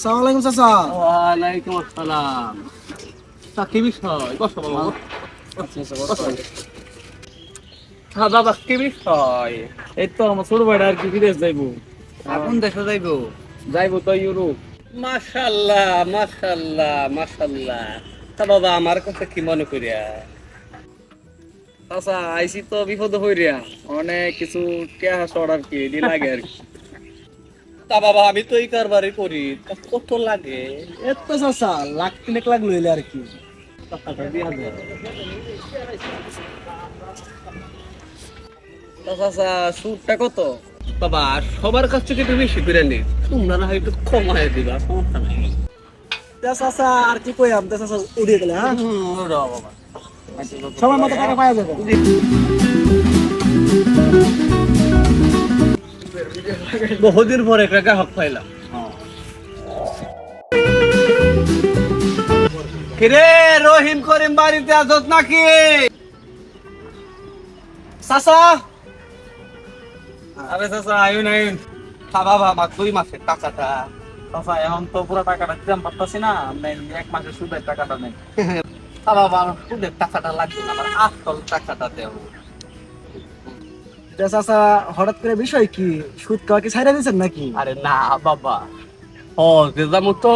আসসালামু আলাইকুম চাচা। ওয়ালাইকুম আসসালাম। তা কি বিষয়? বসো বাবা। হ্যাঁ বাবা, কি বিষয়? এই তো আমার ছোট ভাইটা আর কি বিদেশ যাইবো। কোন দেশে যাইবো? যাইবো তো ইউরোপ। মাশাআল্লাহ মাশাআল্লাহ মাশাআল্লাহ। তা বাবা আমার কথা কি মনে করিয়া? আচ্ছা, আইসি তো বিপদ হইরিয়া, অনেক কিছু টিয়া শর্ট আর কি এডি লাগে আর কি। তা বাবা আমি তো এই কারবারই করি, তা কত লাগে? এত চাচা লাখ তিনেক লাখ লইলে আর কি। টাকাটা দিয়া দে। তা চাচা সুদটা কত? বাবা সবার কাছ থেকে একটু বেশি করে নি, তোমরা না হয় একটু কমায় দিবা, সমস্যা নাই। চাচা আর কি কইয়াম, চাচা উড়িয়ে গেলে হ্যাঁ। দাও বাবা। সময় মতো টাকা পাওয়া যাবে। বহুদিন পরে একটা গ্রাহক পাইলাম। কিরে রহিম করিম বাড়িতে আছত নাকি? চাচা আরে চাচা আইন আইন। বাবা আমার 2 মাসের টাকাটা। চাচা এখন তো পুরো টাকাটা দিতে পারতাছি না, নেন এক মাসের সুদের টাকাটা নেই। বাবা আমার সুদের টাকাটা লাগবে না, আমার আসল টাকাটা দেও। চাচা হঠাৎ করে বিষয় কি, সুদ খাওয়া কি ছাইরা দিয়েছেন নাকি? আরে না বাবা, ও যে যাবো তো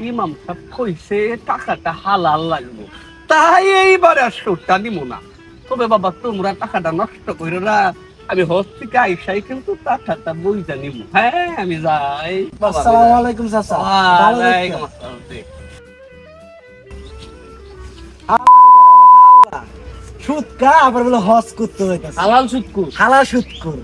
ইমাম সাহেব কইছে টাকাটা হালাল লাগবে, তাই এইবার আর সুদটা নিব না। তবে বাবা তোমরা টাকাটা নষ্ট করো না, আমি হস্তিকে আইসাই কিন্তু টাকাটা বইটা নিব। হ্যাঁ আমি যাই বাবা। আসসালামু আলাইকুম চাচা। ভালো ওয়ালাইকুম দেখতে। আসসালাম। সুদ কা আবার বলে হজ করতে হইতাছে। হালাল সুদকু। হালাল সুদ কর।